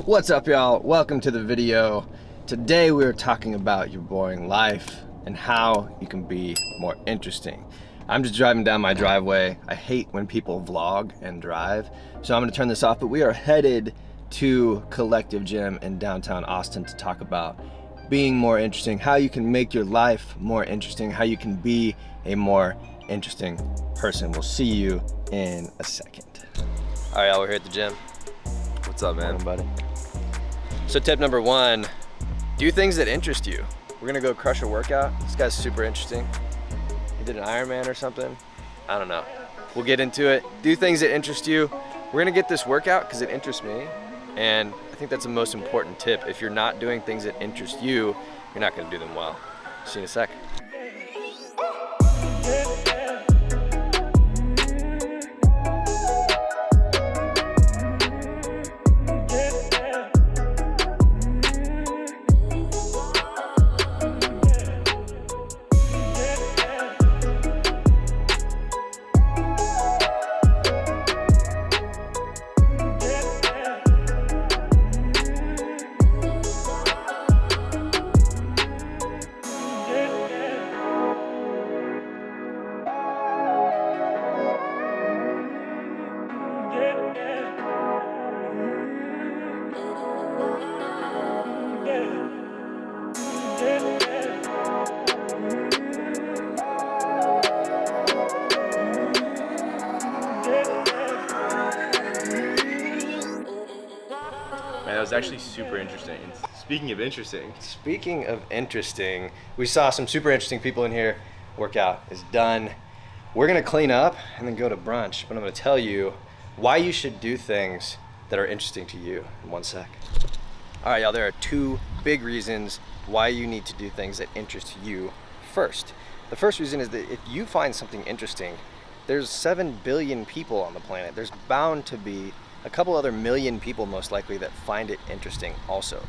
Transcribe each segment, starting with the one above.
What's up, y'all? Welcome to the video. Today we're talking about your boring life and how you can be more interesting. I'm just driving down my driveway. I hate when people vlog and drive, so I'm gonna turn this off, but we are headed to Collective Gym in downtown Austin to talk about being more interesting, how you can make your life more interesting, how you can be a more interesting person. We'll see you in a second. All right, y'all, we're here at the gym. What's up, man? Buddy. So tip number one, do things that interest you. We're gonna go crush a workout. This guy's super interesting. He did an Ironman or something. I don't know. We'll get into it. Do things that interest you. We're gonna get this workout because it interests me. And I think that's the most important tip. If you're not doing things that interest you, you're not gonna do them well. See you in a sec. Man, that was actually super interesting. Speaking of interesting, We saw some super interesting people in here. Workout is done. We're gonna clean up and then go to brunch, but I'm gonna tell you why you should do things that are interesting to you in 1 sec. All right, y'all, there are two big reasons why you need to do things that interest you first. The first reason is that if you find something interesting, there's 7 billion people on the planet. There's bound to be a couple other million people most likely that find it interesting also.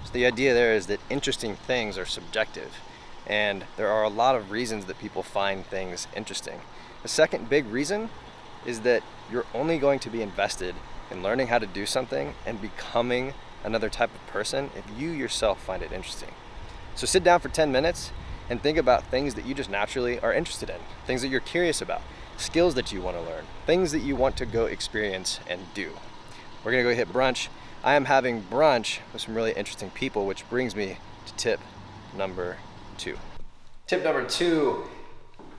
So the idea there is that interesting things are subjective, and there are a lot of reasons that people find things interesting. The second big reason is that you're only going to be invested in learning how to do something and becoming another type of person if you yourself find it interesting. So sit down for 10 minutes and think about things that you just naturally are interested in, things that you're curious about, skills that you want to learn, things that you want to go experience and do. We're gonna go hit brunch. I am having brunch with some really interesting people, which brings me to tip number 2. Tip number 2,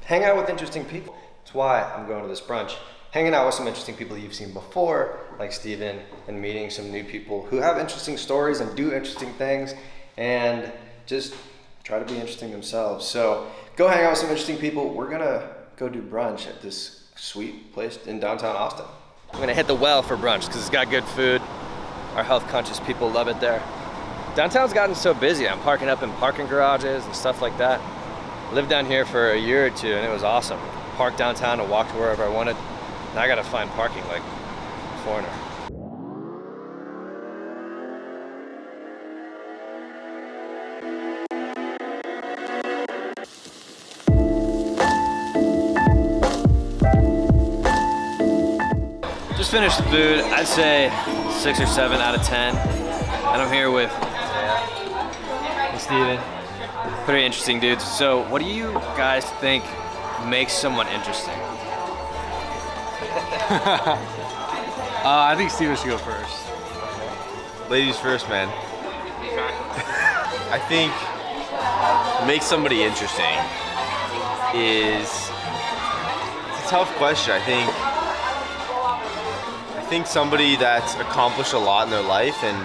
hang out with interesting people. That's why I'm going to this brunch. Hanging out with some interesting people you've seen before, like Steven, and meeting some new people who have interesting stories and do interesting things and just try to be interesting themselves. So go hang out with some interesting people. We're gonna go do brunch at this sweet place in downtown Austin. I'm gonna hit the Well for brunch because it's got good food. Our health conscious people love it there. Downtown's gotten so busy. I'm parking up in parking garages and stuff like that. I lived down here for a year or two and it was awesome. Park downtown and walk to wherever I wanted. Now I gotta find parking like a foreigner. Just finished the food. I'd say 6 or 7 out of 10. And I'm here with and Steven. Pretty interesting dudes. So what do you guys think makes someone interesting? I think Steven should go first. ladies first, man. I think make somebody interesting is it's a tough question. I think somebody that's accomplished a lot in their life and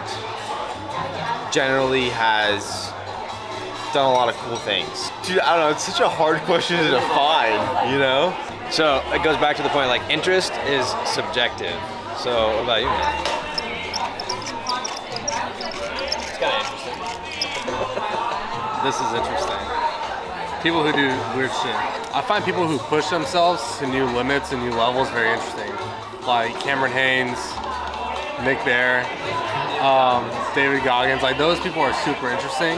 generally has done a lot of cool things. Dude, I don't know, it's such a hard question to define, you know? So it goes back to the point, like, interest is subjective. So what about you, man? It's kind of interesting. This is interesting. People who do weird shit. I find people who push themselves to new limits and new levels very interesting. Like Cameron Haynes, Nick Bare, David Goggins. Like, those people are super interesting.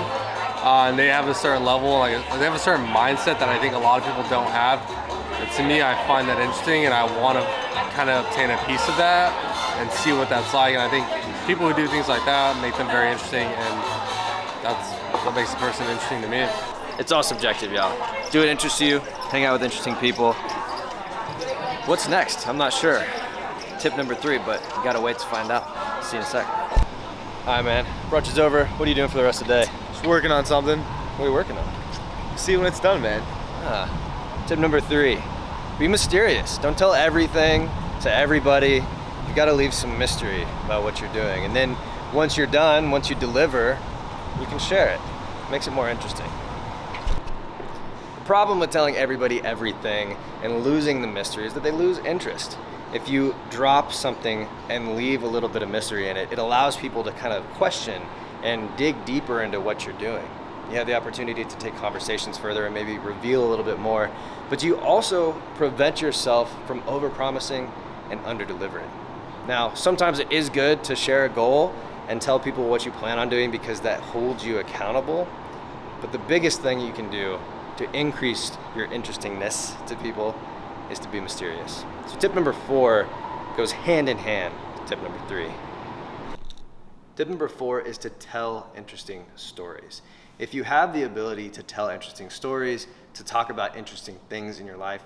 And they have a certain level, like they have a certain mindset that I think a lot of people don't have. And to me, I find that interesting, and I want to kind of obtain a piece of that and see what that's like. And I think people who do things like that make them very interesting, and that's what makes a person interesting to me. It's all subjective, y'all. Do what interests you, hang out with interesting people. What's next? I'm not sure. Tip number 3, but you gotta wait to find out. See you in a sec. All right, man. Brunch is over. What are you doing for the rest of the day? Just working on something. What are you working on? See when it's done, man. Tip number 3, be mysterious. Don't tell everything to everybody. You gotta leave some mystery about what you're doing. And then once you're done, once you deliver, you can share it. Makes it more interesting. The problem with telling everybody everything and losing the mystery is that they lose interest. If you drop something and leave a little bit of mystery in it, it allows people to kind of question and dig deeper into what you're doing. You have the opportunity to take conversations further and maybe reveal a little bit more, but you also prevent yourself from over-promising and under-delivering. Now, sometimes it is good to share a goal and tell people what you plan on doing because that holds you accountable, but the biggest thing you can do to increase your interestingness to people is to be mysterious. So tip number 4 goes hand in hand with tip number 3. Tip number 4 is to tell interesting stories. If you have the ability to tell interesting stories, to talk about interesting things in your life,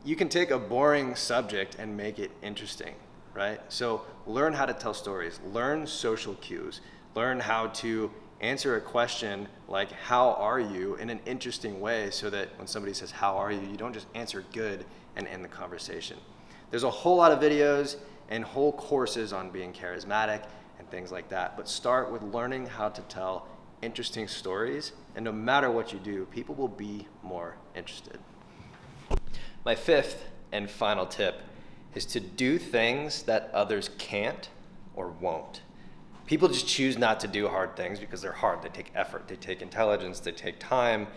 you can take a boring subject and make it interesting, right? So learn how to tell stories, learn social cues, learn how to answer a question like, how are you, in an interesting way so that when somebody says, how are you, you don't just answer good and end the conversation. There's a whole lot of videos and whole courses on being charismatic and things like that, but start with learning how to tell interesting stories, and no matter what you do, people will be more interested. My 5th and final tip is to do things that others can't or won't. People just choose not to do hard things because they're hard. They take effort, they take intelligence, they take time.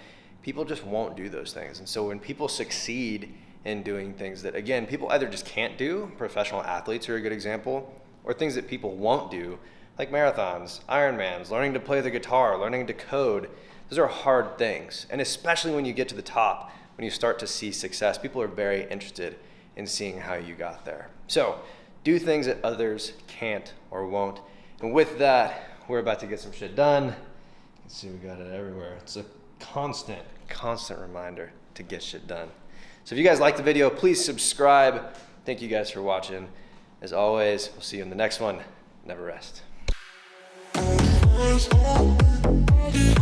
People just won't do those things. And so when people succeed in doing things that, again, people either just can't do, professional athletes are a good example, or things that people won't do, like marathons, Ironmans, learning to play the guitar, learning to code. Those are hard things. And especially when you get to the top, when you start to see success, people are very interested in seeing how you got there. So do things that others can't or won't. And with that, we're about to get some shit done. You can see we got it everywhere. It's a constant reminder to get shit done. So if you guys liked the video, please subscribe. Thank you guys for watching. As always, we'll see you in the next one. Never rest. We'll be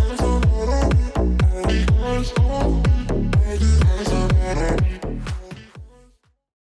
right back.